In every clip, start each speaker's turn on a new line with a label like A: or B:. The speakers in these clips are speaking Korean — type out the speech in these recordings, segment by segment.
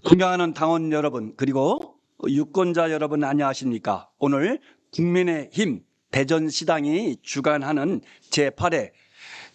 A: 존경하는 당원 여러분 그리고 유권자 여러분 안녕하십니까? 오늘 국민의힘 대전시당이 주관하는 제8회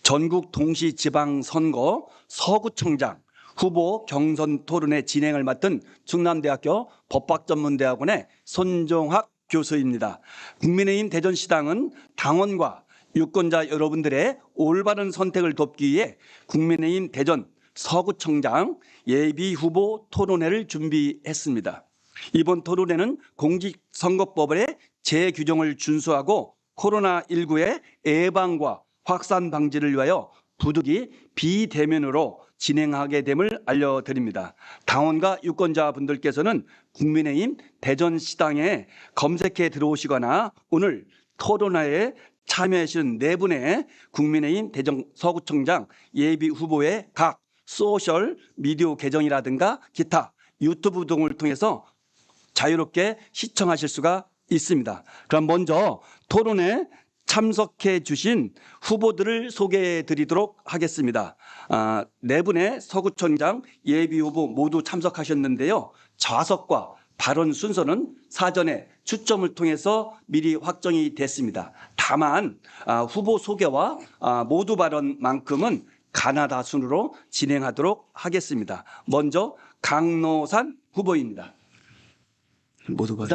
A: 전국 동시지방선거 서구청장 후보 경선 토론회 진행을 맡은 충남대학교 법학전문대학원의 손종학 교수입니다. 국민의힘 대전시당은 당원과 유권자 여러분들의 올바른 선택을 돕기 위해 국민의힘 대전 서구청장 예비후보 토론회를 준비했습니다. 이번 토론회는 공직선거법의 재규정을 준수하고 코로나19의 예방과 확산 방지를 위하여 부득이 비대면으로 진행하게 됨을 알려드립니다. 당원과 유권자분들께서는 국민의힘 대전시당에 검색해 들어오시거나 오늘 토론회에 참여하신 네 분의 국민의힘 대전 서구청장 예비후보의 각 소셜 미디어 계정이라든가 기타 유튜브 등을 통해서 자유롭게 시청하실 수가 있습니다. 그럼 먼저 토론에 참석해 주신 후보들을 소개해 드리도록 하겠습니다. 네 분의 서구청장 예비후보 모두 참석하셨는데요. 좌석과 발언 순서는 사전에 추첨을 통해서 미리 확정이 됐습니다. 다만 후보 소개와 모두 발언만큼은 가나다 순으로 진행하도록 하겠습니다. 먼저 강노산 후보입니다. 모두 발언.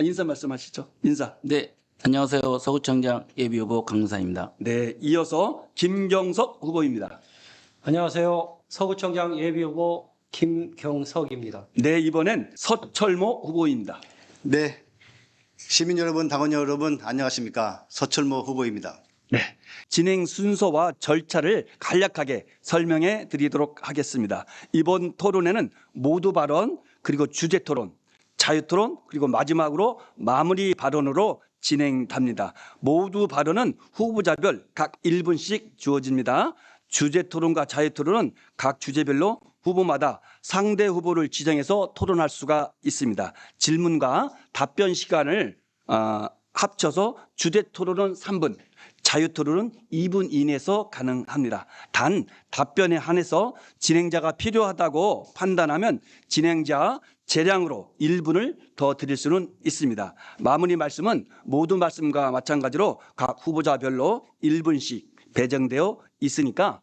A: 인사 말씀하시죠. 인사.
B: 네, 안녕하세요. 서구청장 예비후보 강노산입니다.
A: 네, 이어서 김경석 후보입니다.
C: 안녕하세요. 서구청장 예비후보 김경석입니다.
A: 네, 이번엔 서철모 후보입니다.
D: 네, 시민 여러분, 당원 여러분 안녕하십니까? 서철모 후보입니다.
A: 네, 진행 순서와 절차를 간략하게 설명해 드리도록 하겠습니다. 이번 토론회는 모두 발언, 그리고 주제 토론, 자유 토론, 그리고 마지막으로 마무리 발언으로 진행됩니다. 모두 발언은 후보자별 각 1분씩 주어집니다. 주제 토론과 자유 토론은 각 주제별로 후보마다 상대 후보를 지정해서 토론할 수가 있습니다. 질문과 답변 시간을 합쳐서 주제 토론은 3분, 자유 토론은 2분 이내에서 가능합니다. 단 답변에 한해서 진행자가 필요하다고 판단하면 진행자 재량으로 1분을 더 드릴 수는 있습니다. 마무리 말씀은 모든 말씀과 마찬가지로 각 후보자별로 1분씩 배정되어 있으니까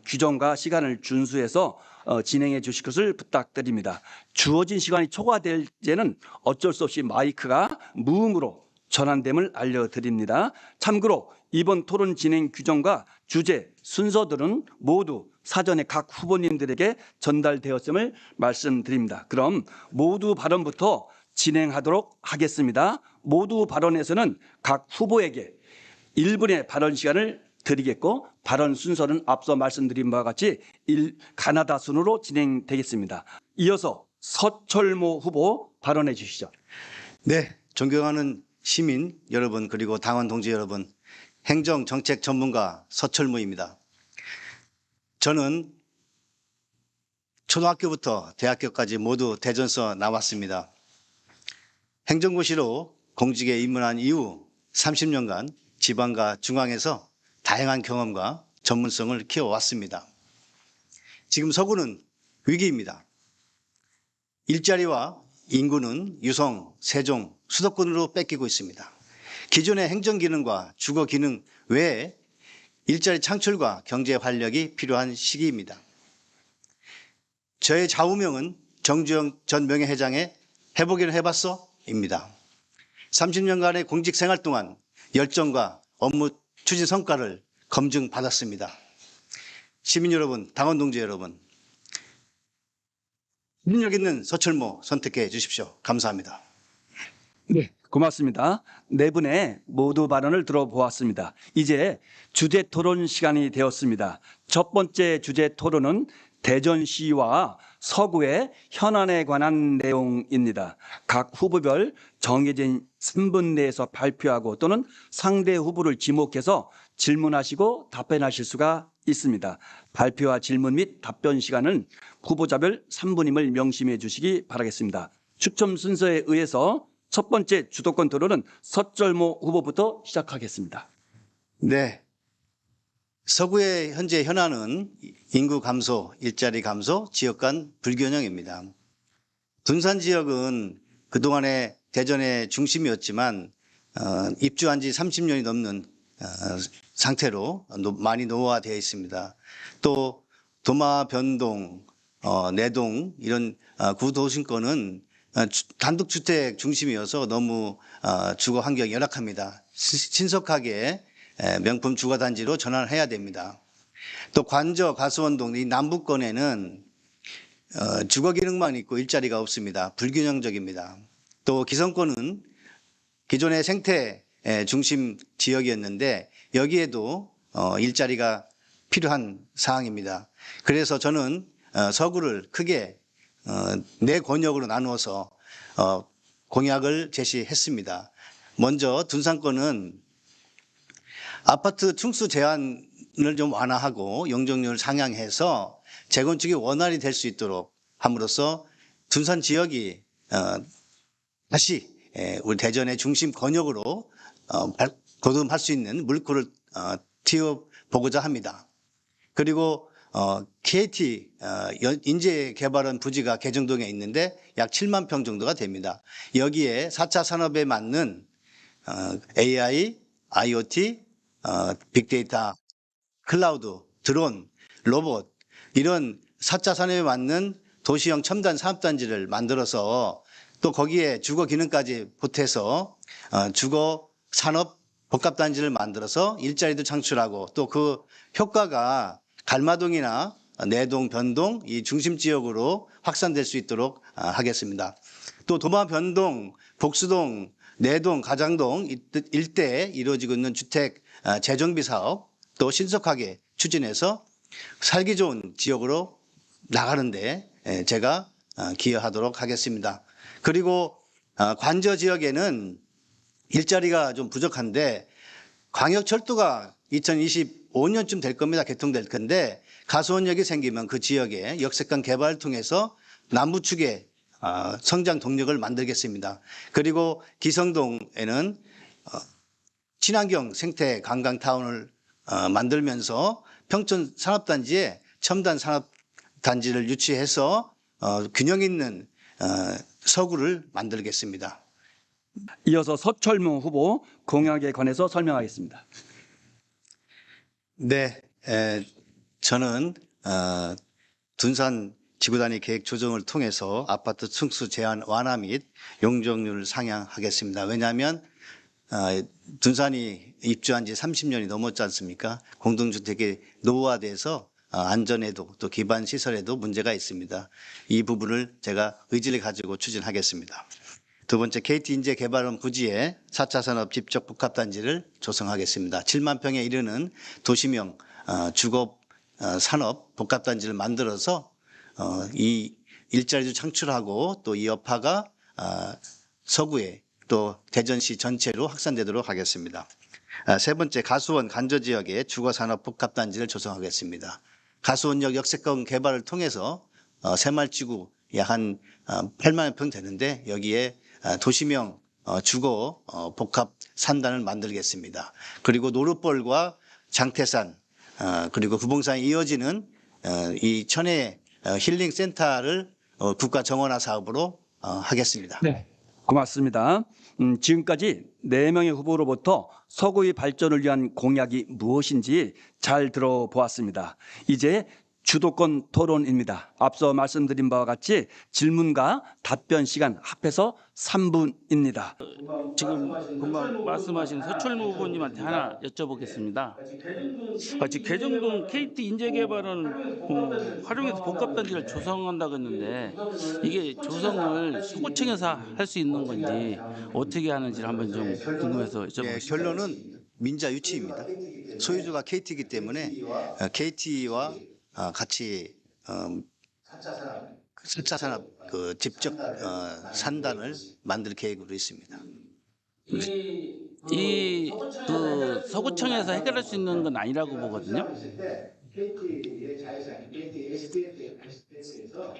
A: 규정과 시간을 준수해서 진행해 주실 것을 부탁드립니다. 주어진 시간이 초과될 때는 어쩔 수 없이 마이크가 무음으로 전환됨을 알려드립니다. 참고로 이번 토론 진행 규정과 주제, 순서들은 모두 사전에 각 후보님들에게 전달되었음을 말씀드립니다. 그럼 모두 발언부터 진행하도록 하겠습니다. 모두 발언에서는 각 후보에게 1분의 발언 시간을 드리겠고 발언 순서는 앞서 말씀드린 바와 같이 가나다 순으로 진행되겠습니다. 이어서 서철모 후보 발언해 주시죠.
D: 네, 존경하는 시민 여러분 그리고 당원 동지 여러분, 행정정책 전문가 서철모입니다. 저는 초등학교부터 대학교까지 모두 대전서 나왔습니다. 행정고시로 공직에 입문한 이후 30년간 지방과 중앙에서 다양한 경험과 전문성을 키워왔습니다. 지금 서구는 위기입니다. 일자리와 인구는 유성, 세종, 수도권으로 뺏기고 있습니다. 기존의 행정기능과 주거기능 외에 일자리 창출과 경제 활력이 필요한 시기입니다. 저의 좌우명은 정주영 전 명예회장의 해보기는 해봤어? 입니다. 30년간의 공직 생활 동안 열정과 업무 추진 성과를 검증받았습니다. 시민 여러분, 당원 동지 여러분, 능력 있는 서철모 선택해 주십시오. 감사합니다.
A: 네, 고맙습니다. 네 분의 모두 발언을 들어보았습니다. 이제 주제 토론 시간이 되었습니다. 첫 번째 주제 토론은 대전시와 서구의 현안에 관한 내용입니다. 각 후보별 정해진 3분 내에서 발표하고 또는 상대 후보를 지목해서 질문하시고 답변하실 수가 있습니다. 발표와 질문 및 답변 시간은 후보자별 3분임을 명심해 주시기 바라겠습니다. 추첨 순서에 의해서 첫 번째 주도권 토론은 서철모 후보부터 시작하겠습니다.
D: 네, 서구의 현재 현안은 인구 감소, 일자리 감소, 지역 간 불균형입니다. 둔산 지역은 그동안에 대전의 중심이었지만 입주한 지 30년이 넘는 상태로 많이 노후화되어 있습니다. 또 도마, 변동, 내동 이런 구도심권은 단독주택 중심이어서 너무 주거 환경이 열악합니다. 신속하게 명품 주거단지로 전환을 해야 됩니다. 또 관저, 가수원동 이 남부권에는 주거 기능만 있고 일자리가 없습니다. 불균형적입니다. 또 기성권은 기존의 생태 중심 지역이었는데 여기에도 일자리가 필요한 사항입니다. 그래서 저는 서구를 크게 네 권역으로 나누어서 공약을 제시했습니다. 먼저 둔산권은 아파트 층수 제한을 좀 완화하고 용적률을 상향해서 재건축이 원활히 될 수 있도록 함으로써 둔산 지역이 다시 우리 대전의 중심 권역으로 거듭할 수 있는 물꼬를 틔워보고자 합니다. 그리고 KT 인재개발원 부지가 개정동에 있는데 약 7만 평 정도가 됩니다. 여기에 4차 산업에 맞는 AI, IoT, 빅데이터, 클라우드, 드론, 로봇 이런 4차 산업에 맞는 도시형 첨단 산업단지를 만들어서 또 거기에 주거 기능까지 보태서 주거 산업 복합단지를 만들어서 일자리도 창출하고 또 그 효과가 갈마동이나 내동, 변동 이 중심 지역으로 확산될 수 있도록 하겠습니다. 또 도마, 변동, 복수동, 내동, 가장동 일대에 이루어지고 있는 주택 재정비 사업 또 신속하게 추진해서 살기 좋은 지역으로 나가는데 제가 기여하도록 하겠습니다. 그리고 관저 지역에는 일자리가 좀 부족한데 광역철도가 2025년쯤 될 겁니다. 개통될 건데 가수원역이 생기면 그 지역에 역세권 개발을 통해서 남부축의 성장 동력을 만들겠습니다. 그리고 기성동에는 친환경 생태 관광타운을 만들면서 평촌 산업단지에 첨단 산업단지를 유치해서 균형 있는 서구를 만들겠습니다.
A: 이어서 서철무 후보 공약에 관해서 설명하겠습니다.
D: 네, 저는 둔산 지구단위 계획 조정을 통해서 아파트 층수 제한 완화 및 용적률을 상향하겠습니다. 왜냐하면 둔산이 입주한 지 30년이 넘었지 않습니까? 공동주택이 노후화돼서 안전에도 또 기반 시설에도 문제가 있습니다. 이 부분을 제가 의지를 가지고 추진하겠습니다. 두 번째, KT 인재개발원 부지에 4차 산업 집적 복합단지를 조성하겠습니다. 7만 평에 이르는 도시명 주거 산업 복합단지를 만들어서 이 일자리도 창출하고 또 이 여파가 서구에 또 대전시 전체로 확산되도록 하겠습니다. 세 번째, 가수원 간저 지역에 주거산업 복합단지를 조성하겠습니다. 가수원역 역세권 개발을 통해서 새말지구 약 한 8만 평 되는데 여기에 도시명 주거 복합 산단을 만들겠습니다. 그리고 노루벌과 장태산 그리고 구봉산에 이어지는 이 천혜 힐링 센터를 국가 정원화 사업으로 하겠습니다.
A: 네, 고맙습니다. 지금까지 4명의 후보로부터 서구의 발전을 위한 공약이 무엇인지 잘 들어보았습니다. 이제 주도권 토론입니다. 앞서 말씀드린 바와 같이 질문과 답변 시간 합해서 3분입니다.
B: 지금 금방 말씀하신 서철무 후보님한테 하나 여쭤보겠습니다. 지금 개정동 KT 인재개발은 활용해서 복합단지를 조성한다고 했는데 이게 조성을 서구청에서 할 수 있는 건지 어떻게 하는지 한번 좀 궁금해서
D: 네,
B: 여쭤보겠습니다.
D: 결론은 민자 유치입니다. 소유주가 KT이기 때문에 KT와 같이 4차 산업 그 집적 산단을 만들 계획으로 있습니다.
B: 이 서구청에서 해결할 수 있는 건 아니라고 보거든요.
E: KT의 자회사인 KT SPS에서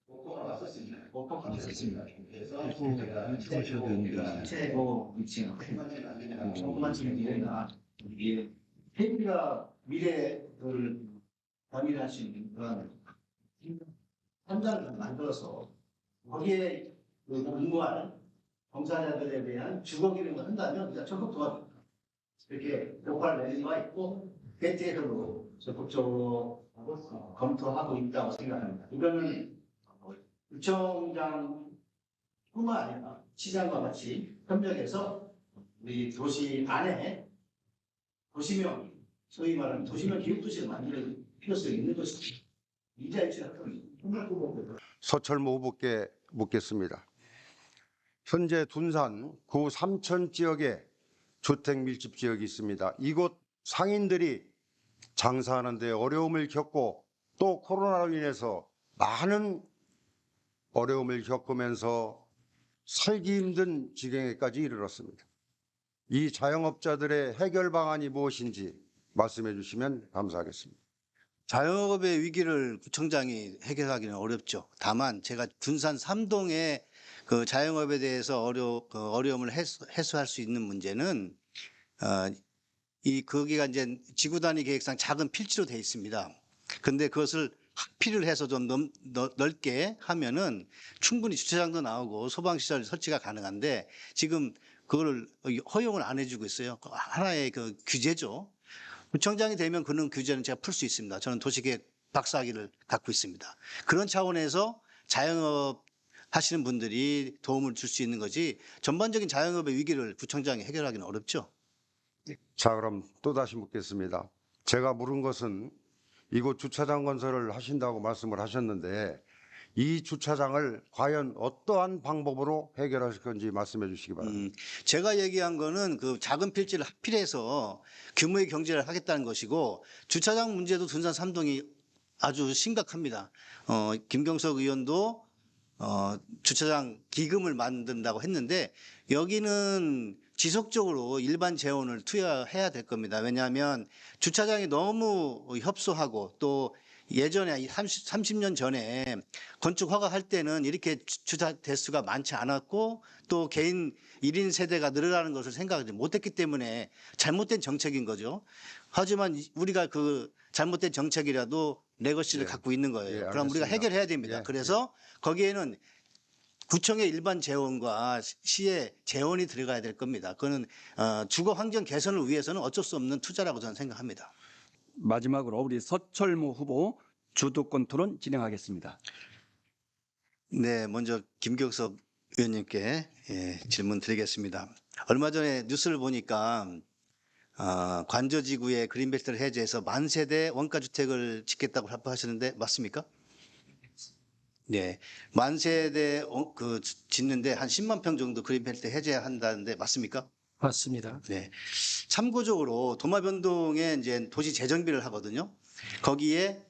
E: 복권을 왔었습니다. 그래서 제가 주셔야 됩니다. 최고 위치는 KT가 미래를 고민할 수 있는 그런 현장을 만들어서 거기에 그 근무하는 종사자들에 대한 주거 기능을 한다면 진짜 적극 도와줍니다. 이렇게 효과를 내는 바가 있고 대체적으로 적극적으로 검토하고 있다고 생각합니다. 이거는 구청장뿐만 아니라 시장과 같이 협력해서 우리 도시 안에 도시명, 소위 말하는 도시명 기후도시를 만드는 필요성이 있는 것입니다. 이자일치 학교는
F: 서철모 후보께 묻겠습니다. 현재 둔산 구 삼천 지역에 주택 밀집 지역이 있습니다. 이곳 상인들이 장사하는 데 어려움을 겪고 또 코로나로 인해서 많은 어려움을 겪으면서 살기 힘든 지경에까지 이르렀습니다. 이 자영업자들의 해결 방안이 무엇인지 말씀해 주시면 감사하겠습니다.
D: 자영업의 위기를 구청장이 해결하기는 어렵죠. 다만 제가 둔산 3동의 그 자영업에 대해서 어려움을 해소할 수 있는 문제는 거기가 이제 지구 단위 계획상 작은 필지로 되어 있습니다. 근데 그것을 학피를 해서 좀 넓게 하면은 충분히 주차장도 나오고 소방시설 설치가 가능한데 지금 그거를 허용을 안 해주고 있어요. 하나의 그 규제죠. 구청장이 되면 그런 규제는 제가 풀 수 있습니다. 저는 도시계획 박사학위를 갖고 있습니다. 그런 차원에서 자영업 하시는 분들이 도움을 줄 수 있는 거지 전반적인 자영업의 위기를 구청장이 해결하기는 어렵죠.
F: 자, 그럼 또다시 묻겠습니다. 제가 물은 것은 이곳 주차장 건설을 하신다고 말씀을 하셨는데 이 주차장을 과연 어떠한 방법으로 해결하실 건지 말씀해 주시기 바랍니다.
D: 제가 얘기한 거는 그 작은 필지를 하필해서 규모의 경제를 하겠다는 것이고 주차장 문제도 둔산 3동이 아주 심각합니다. 김경석 의원도 주차장 기금을 만든다고 했는데 여기는 지속적으로 일반 재원을 투여해야 될 겁니다. 왜냐하면 주차장이 너무 협소하고 또 예전에 30년 전에 건축 허가할 때는 이렇게 주차 대수가 많지 않았고 또 개인 1인 세대가 늘어나는 것을 생각하지 못했기 때문에 잘못된 정책인 거죠. 하지만 우리가 그 잘못된 정책이라도 레거시를 갖고 있는 거예요. 그럼 우리가 해결해야 됩니다. 그래서 거기에는 구청의 일반 재원과 시의 재원이 들어가야 될 겁니다. 그거는 주거 환경 개선을 위해서는 어쩔 수 없는 투자라고 저는 생각합니다.
A: 마지막으로 우리 서철모 후보 주도권 토론 진행하겠습니다.
D: 네, 먼저 김경석 의원님께 질문 드리겠습니다. 얼마 전에 뉴스를 보니까 관저지구에 그린벨트를 해제해서 만세대 원가주택을 짓겠다고 발표하시는데 맞습니까? 네, 만세대 짓는데 한 10만 평 정도 그린벨트 해제한다는데 맞습니까?
C: 맞습니다.
D: 네. 참고적으로 도마변동에 이제 도시 재정비를 하거든요. 거기에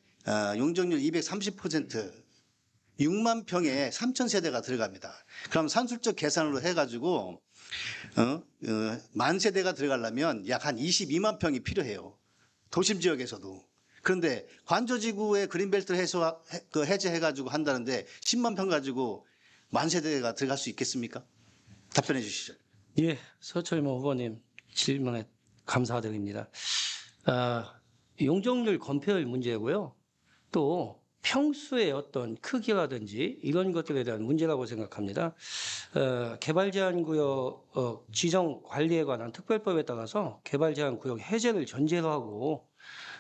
D: 용적률 230% 6만 평에 3천 세대가 들어갑니다. 그럼 산술적 계산으로 해가지고 만 세대가 들어가려면 약 한 22만 평이 필요해요. 도심 지역에서도. 그런데 관저지구에 그린벨트를 해제해가지고 한다는데 10만 평 가지고 만 세대가 들어갈 수 있겠습니까? 답변해 주시죠.
C: 예, 서철모 후보님 질문에 감사드립니다. 용적률 건폐율 문제고요. 또 평수의 어떤 크기라든지 이런 것들에 대한 문제라고 생각합니다. 개발제한구역 지정 관리에 관한 특별법에 따라서 개발제한구역 해제를 전제로 하고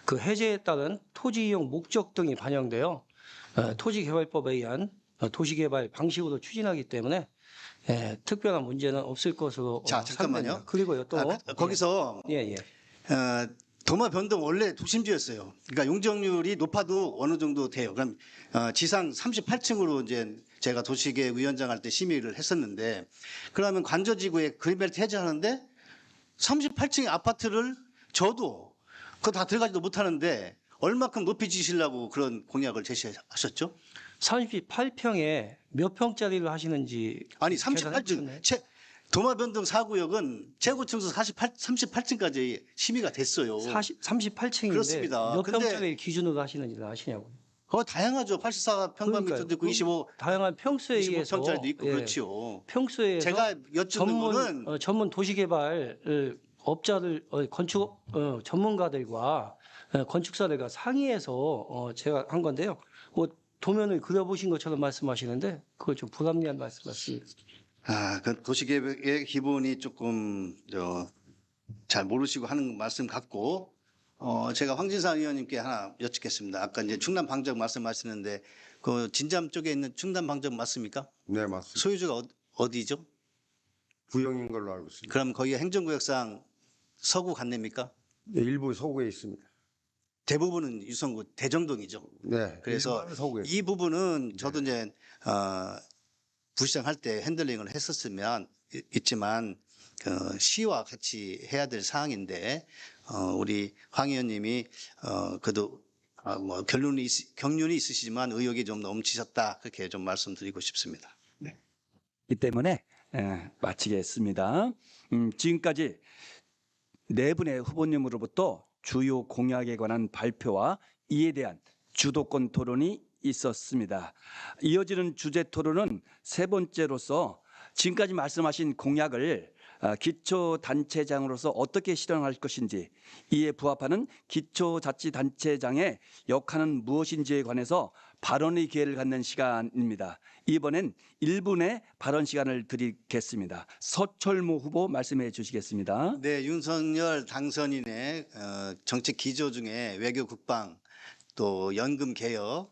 C: 그 해제에 따른 토지 이용 목적 등이 반영되어 토지개발법에 의한 도시개발 방식으로 추진하기 때문에 특별한 문제는 없을 것으로
D: 자, 잠깐만요.
C: 생각됩니다. 그리고요 또
D: 거기서
C: 예.
D: 도마 변동 원래 도심지였어요. 그러니까 용적률이 높아도 어느 정도 돼요. 그럼 지상 38층으로 이제 제가 도시계획 위원장 할 때 심의를 했었는데 그러면 관저지구에 그린벨트 해제하는데 38층의 아파트를 저도 그거 다 들어가지도 못하는데 얼마큼 높이 지시려고 그런 공약을 제시하셨죠?
C: 38평에 몇 평짜리를 하시는지
D: 아니
C: 계산해
D: 38층 도마변동 4구역은 최고층수 38층까지 심의가 됐어요.
C: 38층인데
D: 그렇습니다.
C: 몇
D: 근데
C: 평짜리 기준으로 하시는지 아시냐고요.
D: 다양하죠. 84평방미터도 있고 25
C: 다양한 평수에 의해서
D: 25평짜리도 있고 그렇죠.
C: 평수에
D: 제가 여쭙는 거는
C: 전문 도시개발 업자들 건축 전문가들과 건축사들과 상의해서 제가 한 건데요. 뭐 도면을 그려보신 것처럼 말씀하시는데 그거 좀 불합리한 말씀 같습니다.
D: 그 도시계획의 기본이 조금 잘 모르시고 하는 말씀 같고, 제가 황진상 의원님께 하나 여쭙겠습니다. 아까 이제 충남 방적 말씀하시는데 그 진잠 쪽에 있는 충남 방적 맞습니까?
F: 네, 맞습니다.
D: 소유주가 어디죠?
F: 구형인 걸로 알고 있습니다.
D: 그럼 거기가 행정구역상 서구 관내입니까?
F: 네, 일부 서구에 있습니다.
D: 대부분은 유성구 대정동이죠.
F: 네,
D: 그래서
F: 일부는 서구에
D: 이 부분은 저도 이제 부시장 할 때 핸들링을 했었으면 있지만 시와 같이 해야 될 사항인데 우리 황 의원님이 그래도 뭐 경륜이 있으시지만 의욕이 좀 넘치셨다 그렇게 좀 말씀드리고 싶습니다.
A: 이 때문에 마치겠습니다. 지금까지 네 분의 후보님으로부터 주요 공약에 관한 발표와 이에 대한 주도권 토론이 있었습니다. 이어지는 주제 토론은 세 번째로서 지금까지 말씀하신 공약을 기초단체장으로서 어떻게 실현할 것인지, 이에 부합하는 기초자치단체장의 역할은 무엇인지에 관해서 발언의 기회를 갖는 시간입니다. 이번엔 1분의 발언 시간을 드리겠습니다. 서철무 후보 말씀해 주시겠습니다.
D: 네, 윤석열 당선인의 정책 기조 중에 외교 국방 또 연금 개혁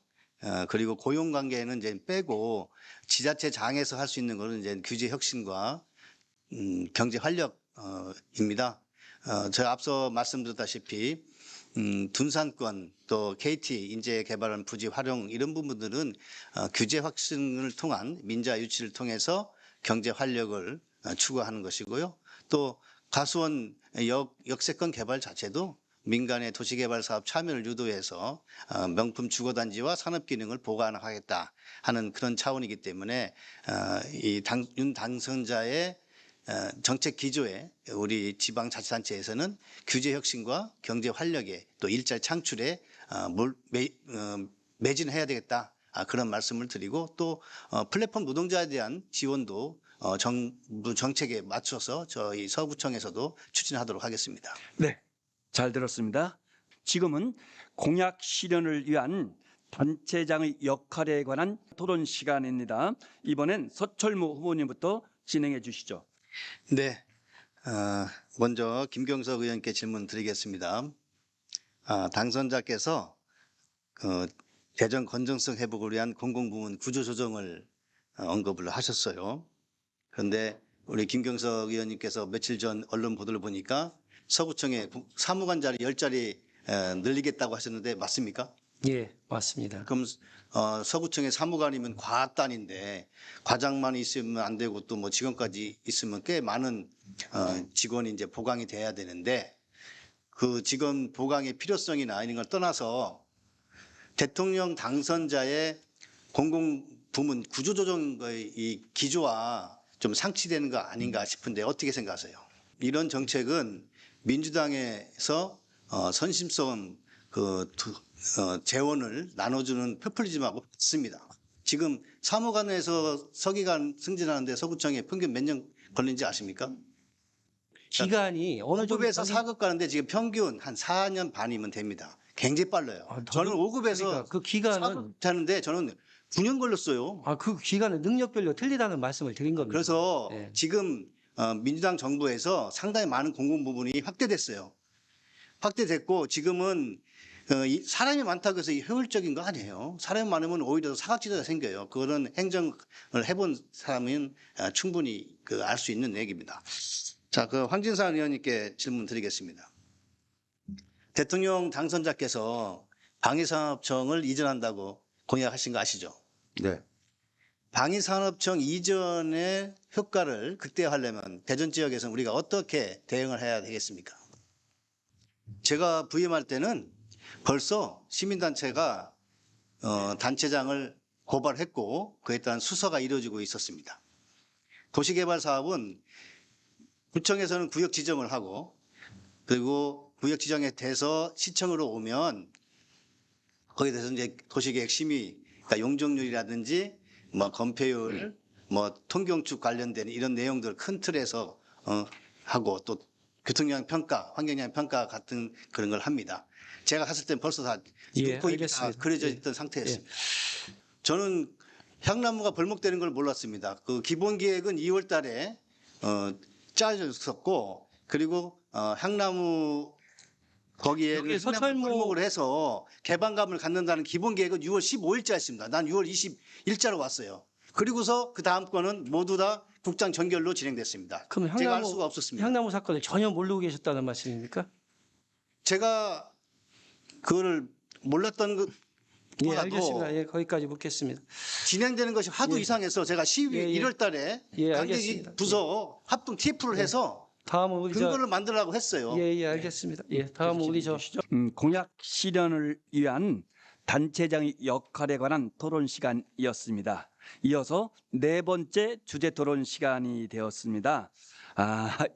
D: 그리고 고용 관계는 이제 빼고 지자체장에서 할 수 있는 것은 이제 규제 혁신과 경제 활력입니다. 제가 앞서 말씀드렸다시피 둔산권 또 KT 인재 개발한 부지 활용 이런 부분들은 규제 혁신을 통한 민자 유치를 통해서 경제 활력을 추구하는 것이고요. 또 가수원 역세권 개발 자체도 민간의 도시개발 사업 참여를 유도해서 명품 주거단지와 산업기능을 보완하겠다 하는 그런 차원이기 때문에 윤 당선자의 정책 기조에 우리 지방자치단체에서는 규제 혁신과 경제 활력에 또 일자리 창출에 매진해야 되겠다 그런 말씀을 드리고 또 플랫폼 노동자에 대한 지원도 정부 정책에 맞춰서 저희 서구청에서도 추진하도록 하겠습니다.
A: 네, 잘 들었습니다. 지금은 공약 실현을 위한 단체장의 역할에 관한 토론 시간입니다. 이번엔 서철무 후보님부터 진행해 주시죠.
D: 네, 먼저 김경석 의원께 질문 드리겠습니다. 당선자께서 재정 건전성 회복을 위한 공공부문 구조조정을 언급을 하셨어요. 그런데 우리 김경석 의원님께서 며칠 전 언론 보도를 보니까 서구청에 사무관 자리 10자리 늘리겠다고 하셨는데 맞습니까?
C: 예, 맞습니다.
D: 그럼 서구청의 사무관이면 과단인데 과장만 있으면 안 되고 또 뭐 직원까지 있으면 꽤 많은 직원이 이제 보강이 돼야 되는데 그 직원 보강의 필요성이나 이런 걸 떠나서 대통령 당선자의 공공부문 구조조정의 이 기조와 좀 상치되는 거 아닌가 싶은데 어떻게 생각하세요? 이런 정책은 민주당에서 선심성 재원을 나눠주는 포퓰리즘하고 같습니다. 지금 사무관에서 서기관 승진하는데 서구청에 평균 몇 년 걸린지 아십니까?
C: 기간이 어느 정도
D: 5급에서 4급 가는데 지금 평균 한 4년 반이면 됩니다. 굉장히 빨라요. 저는 5급에서
C: 그러니까 그 기간은
D: 4급 하는데 저는 9년 걸렸어요.
C: 그 기간은 능력별로 틀리다는 말씀을 드린 겁니다.
D: 그래서
C: 예.
D: 지금 민주당 정부에서 상당히 많은 공공 부분이 확대됐어요. 확대됐고 지금은 사람이 많다고 해서 효율적인 거 아니에요. 사람이 많으면 오히려 사각지대가 생겨요. 그거는 행정을 해본 사람은 충분히 알 수 있는 얘기입니다. 자, 황진상 의원님께 질문 드리겠습니다. 대통령 당선자께서 방위산업청을 이전한다고 공약하신 거 아시죠?
F: 네.
D: 방위산업청 이전의 효과를 극대화하려면 대전 지역에서는 우리가 어떻게 대응을 해야 되겠습니까? 제가 부임할 때는 벌써 시민단체가 단체장을 고발했고 그에 따른 수사가 이루어지고 있었습니다. 도시개발 사업은 구청에서는 구역 지정을 하고 그리고 구역 지정에 돼서 시청으로 오면 거기에 대해서 이제 도시계획 심의, 그러니까 용적률이라든지 뭐 건폐율, 뭐 통경축 관련된 이런 내용들 큰 틀에서 하고 또 교통영향 평가, 환경영향 평가 같은 그런 걸 합니다. 제가 갔을 땐 벌써 다
C: 예,
D: 눈코입이 다
C: 알겠습니다.
D: 그려져
C: 예.
D: 있던 상태였습니다. 저는 향나무가 벌목되는 걸 몰랐습니다. 그 기본 계획은 2월 달에 짜져 있었고, 그리고 향나무 거기에는
C: 여기
D: 향나무 벌목을 해서 개방감을 갖는다는 기본 계획은 6월 15일자였습니다. 난 6월 20일자로 왔어요. 그리고서 그 다음 거는 모두 다 국장 전결로 진행됐습니다.
C: 그럼
D: 제가 알 수가 없었습니다.
C: 향나무 사건을 전혀 모르고 계셨다는 말씀입니까?
D: 제가 그거를 몰랐던 것
C: 예,
D: 보다도
C: 알겠습니다. 예, 거기까지 묻겠습니다.
D: 진행되는 것이 하도
C: 예.
D: 이상해서 제가 12월
C: 예, 예.
D: 1월 달에
C: 예,
D: 관계기
C: 알겠습니다.
D: 부서 합동 TF를 해서
C: 다음은 우리
D: 근거를 만들라고 했어요.
C: 예, 알겠습니다. 예, 다음은 우리
A: 공약 실현을 위한 단체장의 역할에 관한 토론 시간이었습니다. 이어서 네 번째 주제 토론 시간이 되었습니다.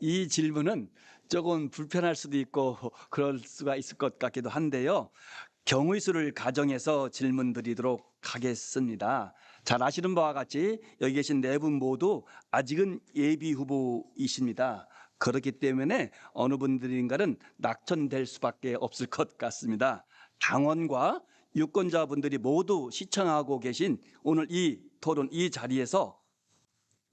A: 이 질문은 조금 불편할 수도 있고 그럴 수가 있을 것 같기도 한데요. 경우의 수를 가정해서 질문 드리도록 하겠습니다. 잘 아시는 바와 같이 여기 계신 네 분 모두 아직은 예비 후보이십니다. 그렇기 때문에 어느 분들인가는 낙천될 수밖에 없을 것 같습니다. 당원과 유권자분들이 모두 시청하고 계신 오늘 이 토론 이 자리에서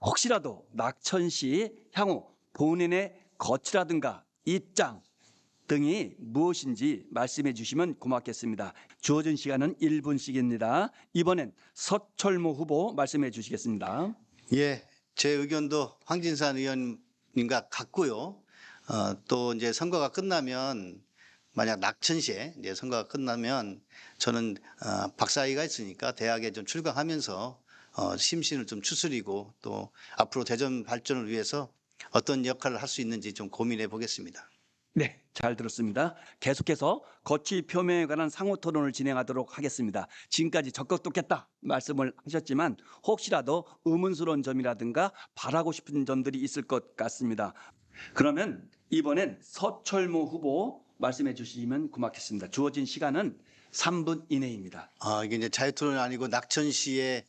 A: 혹시라도 낙천시 향후 본인의 거취라든가 입장 등이 무엇인지 말씀해 주시면 고맙겠습니다. 주어진 시간은 1분씩입니다. 이번엔 서철모 후보 말씀해 주시겠습니다.
D: 예, 제 의견도 황진산 의원님과 같고요. 또 이제 선거가 끝나면 만약 낙천시에 이제 선거가 끝나면 저는 박사위가 있으니까 대학에 좀 출강하면서 심신을 좀 추스리고 또 앞으로 대전 발전을 위해서 어떤 역할을 할 수 있는지 좀 고민해 보겠습니다.
A: 네, 잘 들었습니다. 계속해서 거취 표명에 관한 상호 토론을 진행하도록 하겠습니다. 지금까지 적극 돕겠다 말씀을 하셨지만 혹시라도 의문스러운 점이라든가 바라고 싶은 점들이 있을 것 같습니다. 그러면 이번엔 서철모 후보 말씀해 주시면 고맙겠습니다. 주어진 시간은 3분 이내입니다.
D: 이게 이제 자유토론이 아니고 낙천시에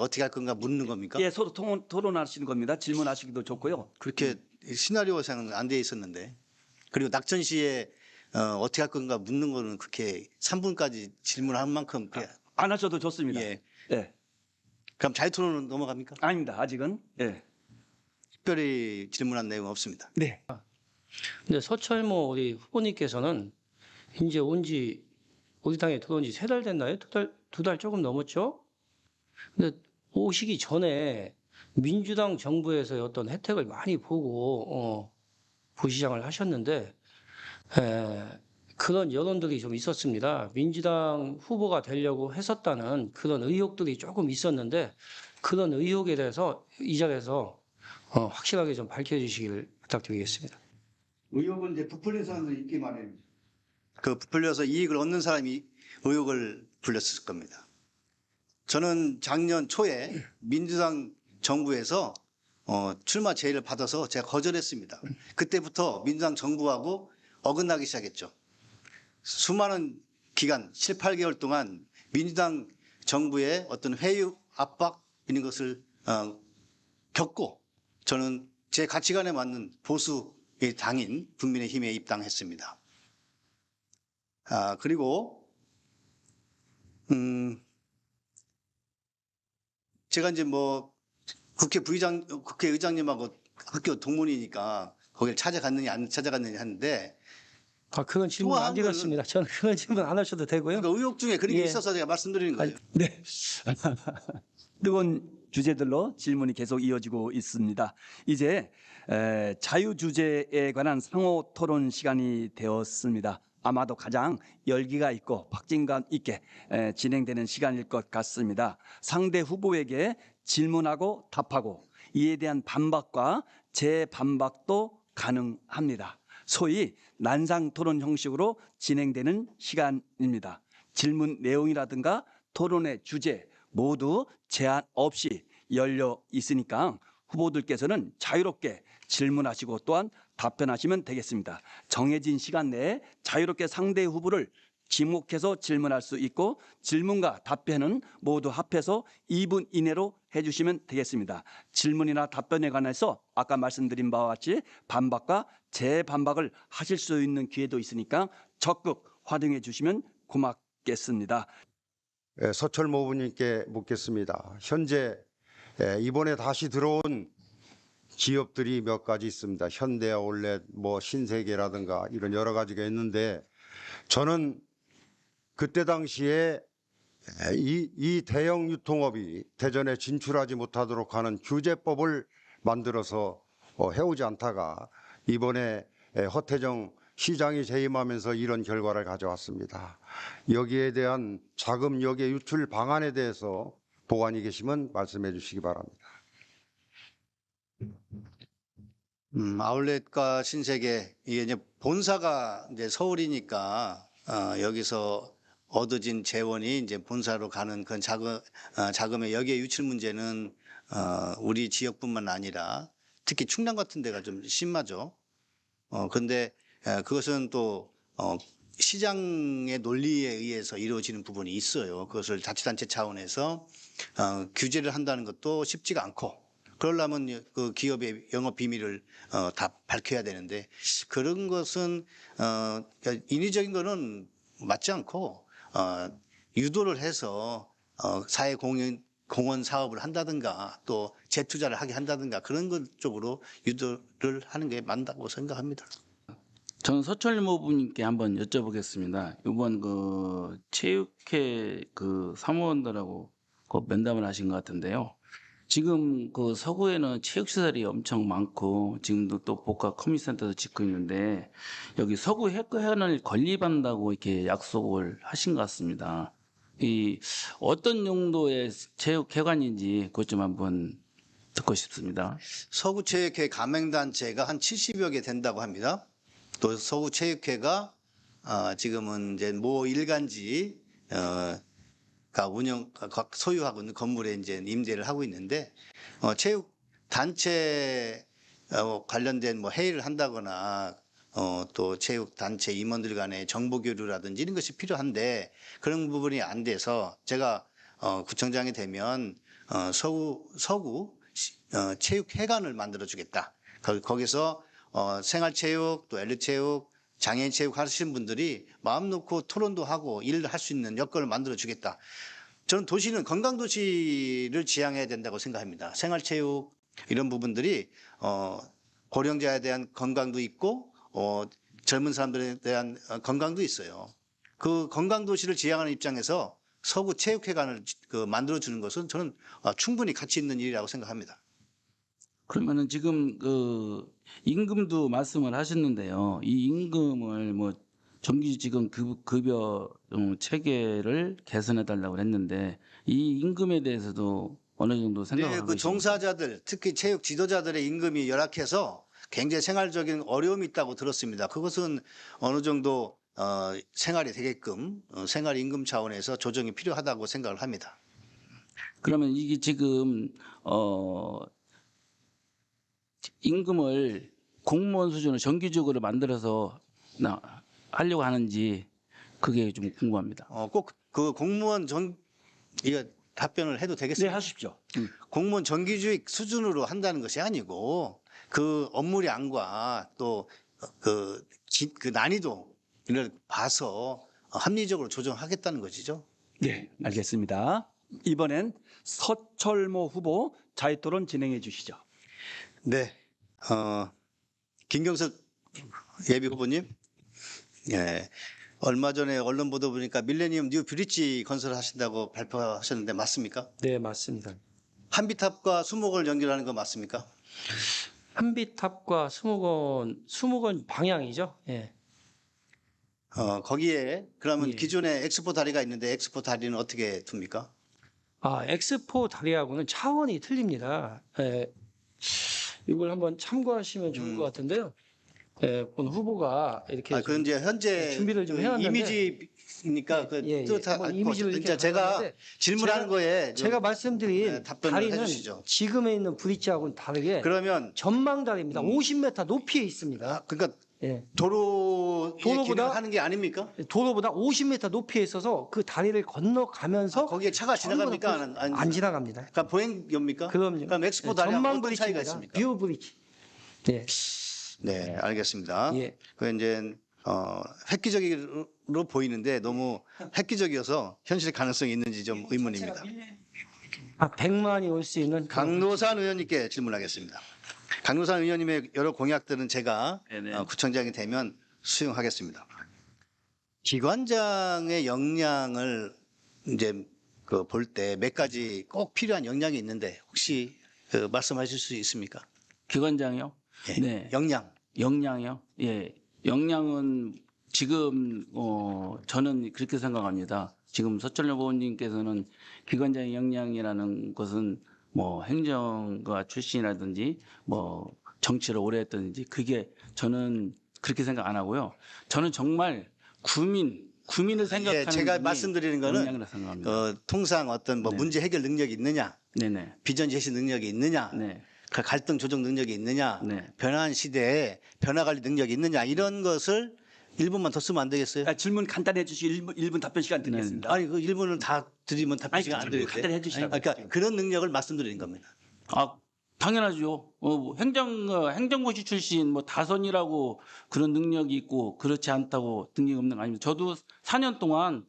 D: 어떻게 할 건가 묻는 겁니까?
A: 예, 서로 토론하시는 겁니다. 질문하시기도 좋고요.
D: 그렇게 시나리오상은 안 돼 있었는데. 그리고 낙천시에 어떻게 할 건가 묻는 거는 그렇게 3분까지 질문할 만큼
A: 안 하셔도 좋습니다.
D: 예.
A: 예,
D: 그럼 자유토론은 넘어갑니까?
A: 아닙니다. 아직은. 예.
D: 특별히 질문한 내용은 없습니다.
A: 네.
C: 근데 서철모 우리 후보님께서는 이제 온지 우리 당에 들어온 지 3달 됐나요? 2달 조금 넘었죠? 근데 오시기 전에 민주당 정부에서의 어떤 혜택을 많이 보고 부시장을 하셨는데 그런 여론들이 좀 있었습니다. 민주당 후보가 되려고 했었다는 그런 의혹들이 조금 있었는데 그런 의혹에 대해서 이 자리에서 확실하게 좀 밝혀주시길 부탁드리겠습니다.
D: 의혹은 이제 부풀린 사람들이 있기 마련입니다. 그 부풀려서 이익을 얻는 사람이 의혹을 불렸을 겁니다. 저는 작년 초에 민주당 정부에서 출마 제의를 받아서 제가 거절했습니다. 그때부터 민주당 정부하고 어긋나기 시작했죠. 수많은 기간 7, 8개월 동안 민주당 정부의 어떤 회유, 압박 이런 것을 겪고 저는 제 가치관에 맞는 보수의 당인 국민의힘에 입당했습니다. 그리고 제가 이제 뭐 국회의장님하고 학교 동문이니까 거기를 찾아갔느냐 안 찾아갔느냐 하는데
C: 그런 질문 안
D: 좋아하는
C: 드렸습니다. 저는 그런 질문 안 하셔도 되고요.
D: 그러니까 의혹 중에 그런 게
C: 예.
D: 있어서 제가 말씀드리는 거예요.
A: 네. 뜨거운 주제들로 질문이 계속 이어지고 있습니다. 이제 자유 주제에 관한 상호 토론 시간이 되었습니다. 아마도 가장 열기가 있고 박진감 있게 진행되는 시간일 것 같습니다. 상대 후보에게 질문하고 답하고 이에 대한 반박과 재반박도 가능합니다. 소위 난상 토론 형식으로 진행되는 시간입니다. 질문 내용이라든가 토론의 주제 모두 제한 없이 열려 있으니까 후보들께서는 자유롭게 질문하시고 또한 답변하시면 되겠습니다. 정해진 시간 내에 자유롭게 상대 후보를 지목해서 질문할 수 있고 질문과 답변은 모두 합해서 2분 이내로 해주시면 되겠습니다. 질문이나 답변에 관해서 아까 말씀드린 바와 같이 반박과 재반박을 하실 수 있는 기회도 있으니까 적극 활용해 주시면 고맙겠습니다.
F: 서철모 후보님께 묻겠습니다. 현재 이번에 다시 들어온 기업들이 몇 가지 있습니다. 현대아울렛, 뭐 신세계라든가 이런 여러 가지가 있는데 저는 그때 당시에 이 대형 유통업이 대전에 진출하지 못하도록 하는 규제법을 만들어서 해오지 않다가 이번에 허태정 시장이 재임하면서 이런 결과를 가져왔습니다. 여기에 대한 자금 역의 유출 방안에 대해서 보관이 계시면 말씀해 주시기 바랍니다.
D: 아울렛과 신세계 이게 이제 본사가 이제 서울이니까 여기서 얻어진 재원이 이제 본사로 가는 그런 자금의 역의 유출 문제는 우리 지역뿐만 아니라 특히 충남 같은 데가 좀 심하죠. 근데 그것은 또 시장의 논리에 의해서 이루어지는 부분이 있어요. 그것을 자치단체 차원에서 규제를 한다는 것도 쉽지가 않고, 그러려면 그 기업의 영업 비밀을 다 밝혀야 되는데, 그런 것은 인위적인 거는 맞지 않고 유도를 해서 사회 공헌 사업을 한다든가 또 재투자를 하게 한다든가 그런 것 쪽으로 유도를 하는 게 맞다고 생각합니다.
B: 저는 서철모 후보님께 한번 여쭤보겠습니다. 이번 그 체육회 그 사무원들하고 그 면담을 하신 것 같은데요. 지금 그 서구에는 체육시설이 엄청 많고 지금도 또 복합 커뮤니티센터도 짓고 있는데 여기 서구 해관을 건립한다고 이렇게 약속을 하신 것 같습니다. 이 어떤 용도의 체육회관인지 그것 좀 한번 듣고 싶습니다.
D: 서구체육회 가맹단체가 한 70여 개 된다고 합니다. 또 서구체육회가 지금은 이제 모 일간지 소유하고 있는 건물에 이제 임대를 하고 있는데 체육 단체 관련된 뭐 회의를 한다거나 또 체육 단체 임원들 간의 정보 교류라든지 이런 것이 필요한데 그런 부분이 안 돼서 제가 구청장이 되면 서구 체육회관을 만들어 주겠다. 거기서 생활체육 또 엘리체육 장애인체육 하시는 분들이 마음 놓고 토론도 하고 일을 할 수 있는 여건을 만들어 주겠다. 저는 도시는 건강도시를 지향해야 된다고 생각합니다. 생활체육 이런 부분들이 고령자에 대한 건강도 있고 젊은 사람들에 대한 건강도 있어요. 그 건강도시를 지향하는 입장에서 서구 체육회관을 만들어 주는 것은 저는 충분히 가치 있는 일이라고 생각합니다.
B: 그러면은 지금 그 임금도 말씀을 하셨는데요. 이 임금을 뭐 정규직원 급여 체계를 개선해 달라고 했는데 이 임금에 대해서도 어느 정도 생각을
D: 네,
B: 하고
D: 그
B: 계십니까?
D: 종사자들 특히 체육 지도자들의 임금이 열악해서 굉장히 생활적인 어려움이 있다고 들었습니다. 그것은 어느 정도 생활이 되게끔 생활 임금 차원에서 조정이 필요하다고 생각을 합니다.
B: 그러면 이게 지금 임금을 공무원 수준으로 정규직으로 만들어서 하려고 하는지 그게 좀 궁금합니다.
D: 꼭 그 공무원 이거 답변을 해도
A: 네,
D: 되겠습니까?
A: 하십시오.
D: 공무원 정규직 수준으로 한다는 것이 아니고 그 업무량과 또 그 난이도를 봐서 합리적으로 조정하겠다는 것이죠.
A: 네, 알겠습니다. 이번엔 서철모 후보 자유토론 진행해 주시죠.
D: 네, 김경석 예비 후보님, 예, 얼마 전에 언론 보도 보니까 밀레니엄 뉴 브릿지 건설하신다고 발표하셨는데 맞습니까?
C: 네, 맞습니다.
D: 한비탑과 수목을 연결하는 거 맞습니까?
C: 한비탑과 수목원 방향이죠. 예.
D: 거기에 그러면
C: 예.
D: 기존에 엑스포 다리가 있는데 엑스포 다리는 어떻게 둡니까?
C: 엑스포 다리하고는 차원이 틀립니다. 예. 이걸 한번 참고하시면 좋을 것 같은데요. 예, 본 후보가 이렇게
D: 그건 이제 현재
C: 준비를 좀
D: 그
C: 해왔는데
D: 이미지니까
C: 뭐 이미지를 이렇게
D: 제가
C: 가져왔는데
D: 질문하는 거에
C: 제가 말씀드린
D: 네, 답변을
C: 다리는
D: 해주시죠.
C: 지금에 있는 브릿지하고는 다르게
D: 그러면
C: 전망다리입니다. 50m 높이에 있습니다.
D: 그러니까
C: 예.
D: 도로보다
C: 도로보다
D: 하는 게 아닙니까?
C: 도로보다 50m 높이에 있어서 그 다리를 건너가면서
D: 거기에 차가 지나갑니까?
C: 전부
D: 안
C: 지나갑니다.
D: 그러니까 보행료입니까?
C: 그럼요.
D: 그럼 엑스포 다리하고
C: 전망
D: 어떤 차이가
C: 브릿지입니다.
D: 있습니까?
C: 뷰 브릿지. 예.
D: 네, 알겠습니다.
C: 예.
D: 그 이제 획기적인 보이는데 너무 획기적이어서 현실 가능성이 있는지 좀 의문입니다.
C: 100만이 올 수 있는
D: 강노산 의원님께 질문하겠습니다. 강노산 의원님의 여러 공약들은 제가
B: 네네.
D: 구청장이 되면 수용하겠습니다. 기관장의 역량을 이제 볼 때 몇 가지 꼭 필요한 역량이 있는데 혹시 말씀하실 수 있습니까?
B: 기관장이요?
D: 예,
B: 네.
D: 역량.
B: 역량이요? 예. 역량은 지금 저는 그렇게 생각합니다. 지금 서철렬 의원님께서는 기관장의 역량이라는 것은 뭐 행정가 출신이라든지 뭐 정치를 오래 했든지 그게 저는 그렇게 생각 안 하고요. 저는 정말 구민을 생각하는
D: 제가
B: 분이
D: 말씀드리는 거는
B: 역량이라고 생각합니다.
D: 통상 어떤 뭐
B: 네.
D: 문제 해결 능력이 있느냐,
B: 네네.
D: 비전 제시 능력이 있느냐,
B: 네.
D: 그 갈등 조정 능력이 있느냐,
B: 네.
D: 변화한 시대에 변화 관리 능력이 있느냐 이런 것을 1분만 더 쓰면 안 되겠어요?
A: 질문 간단히 해주시고 1분 답변 시간 드리겠습니다.
D: 아니 그 1분을 다 드리면 답변
A: 아니,
D: 시간 안
A: 질문
D: 되겠어요?
A: 간단히 해주시라고요.
D: 그러니까 그런 능력을 말씀드리는 겁니다.
B: 아, 당연하죠. 행정고시 출신 뭐 다선이라고 그런 능력이 있고 그렇지 않다고 능력이 없는 거 아닙니다. 저도 4년 동안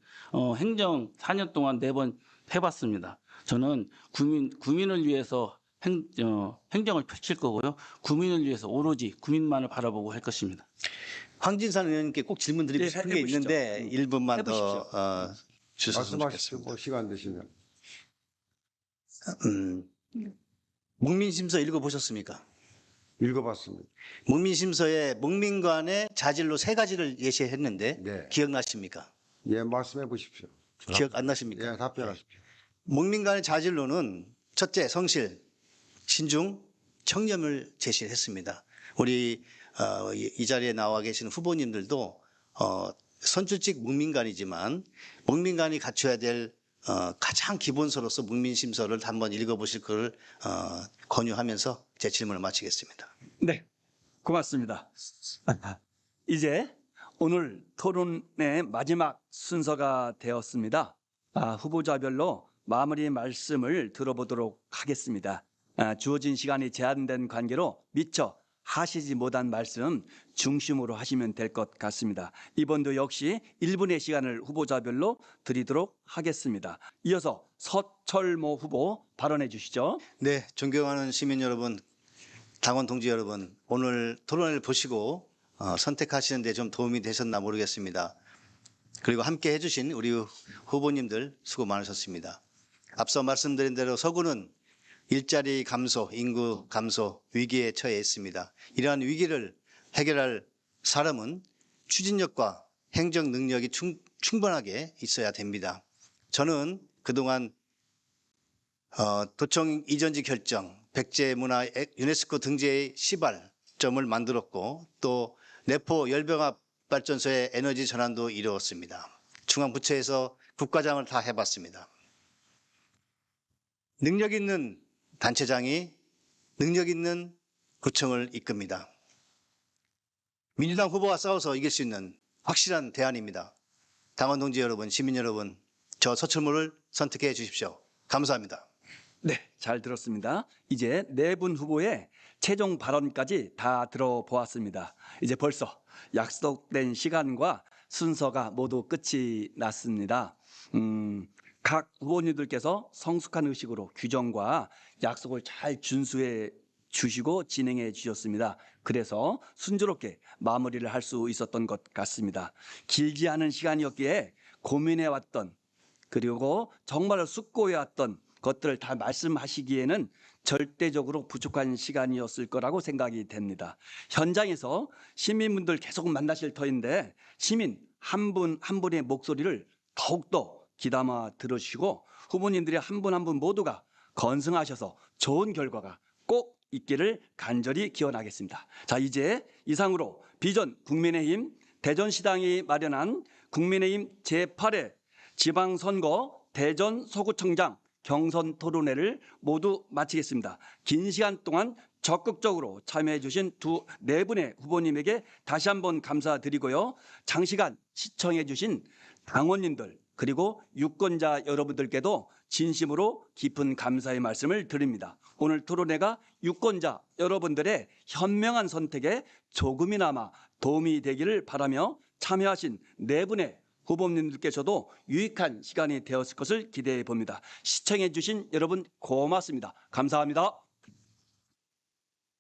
B: 행정 4년 동안 4번 해봤습니다. 저는 구민을 위해서 행정을 펼칠 거고요. 구민을 위해서 오로지 구민만을 바라보고 할 것입니다.
D: 황진산 의원님께 꼭 질문 드리고
A: 네,
D: 싶은 게
A: 해보시죠.
D: 있는데 1분만 더
A: 해보십시오.
D: 주셨으면
F: 말씀하십시오.
D: 좋겠습니다.
F: 뭐 시간 되시면.
D: 목민심서 읽어보셨습니까?
F: 읽어봤습니다.
D: 목민심서에 목민관의 자질로 3가지를 예시했는데
F: 네.
D: 기억나십니까?
F: 예, 말씀해 보십시오.
D: 기억 안 나십니까?
F: 예, 답변하십시오.
D: 목민관의 자질로는 첫째 성실, 신중, 청렴을 제시했습니다. 우리 이 자리에 나와 계시는 후보님들도 선출직 목민관이지만 목민관이 갖춰야 될 가장 기본서로서 목민심서를 한번 읽어보실 것을 권유하면서 제 질문을 마치겠습니다.
A: 네, 고맙습니다. 이제 오늘 토론의 마지막 순서가 되었습니다. 후보자별로 마무리 말씀을 들어보도록 하겠습니다. 주어진 시간이 제한된 관계로 미처 하시지 못한 말씀 중심으로 하시면 될 것 같습니다. 이번도 역시 1분의 시간을 후보자별로 드리도록 하겠습니다. 이어서 서철모 후보 발언해 주시죠.
D: 네, 존경하는 시민 여러분, 당원 동지 여러분, 오늘 토론을 보시고 선택하시는 데 좀 도움이 되셨나 모르겠습니다. 그리고 함께 해주신 우리 후보님들 수고 많으셨습니다. 앞서 말씀드린 대로 서구는 일자리 감소, 인구 감소, 위기에 처해 있습니다. 이러한 위기를 해결할 사람은 추진력과 행정 능력이 충분하게 있어야 됩니다. 저는 그동안 도청 이전지 결정, 백제문화 유네스코 등재의 시발점을 만들었고 또 내포 열병합 발전소의 에너지 전환도 이루었습니다. 중앙부처에서 국과장을 다 해봤습니다. 능력 있는 단체장이 능력 있는 구청을 이끕니다. 민주당 후보와 싸워서 이길 수 있는 확실한 대안입니다. 당원 동지 여러분, 시민 여러분, 저 서철모를 선택해 주십시오. 감사합니다.
A: 네, 잘 들었습니다. 이제 4분 후보의 최종 발언까지 다 들어보았습니다. 이제 벌써 약속된 시간과 순서가 모두 끝이 났습니다. 각 후보님들께서 성숙한 의식으로 규정과 약속을 잘 준수해 주시고 진행해 주셨습니다. 그래서 순조롭게 마무리를 할 수 있었던 것 같습니다. 길지 않은 시간이었기에 고민해왔던 그리고 정말로 숙고해왔던 것들을 다 말씀하시기에는 절대적으로 부족한 시간이었을 거라고 생각이 됩니다. 현장에서 시민분들 계속 만나실 터인데 시민 한 분 한 분의 목소리를 더욱더 귀담아 들으시고 후보님들이 한 분 한 분 모두가 건승하셔서 좋은 결과가 꼭 있기를 간절히 기원하겠습니다. 자, 이제 이상으로 비전 국민의힘 대전시당이 마련한 국민의힘 제8회 지방선거 대전 서구청장 경선 토론회를 모두 마치겠습니다. 긴 시간 동안 적극적으로 참여해 주신 네 분의 후보님에게 다시 한번 감사드리고요. 장시간 시청해 주신 당원님들 그리고 유권자 여러분들께도 진심으로 깊은 감사의 말씀을 드립니다. 오늘 토론회가 유권자 여러분들의 현명한 선택에 조금이나마 도움이 되기를 바라며 참여하신 네 분의 후보님들께서도 유익한 시간이 되었을 것을 기대해 봅니다. 시청해 주신 여러분 고맙습니다. 감사합니다.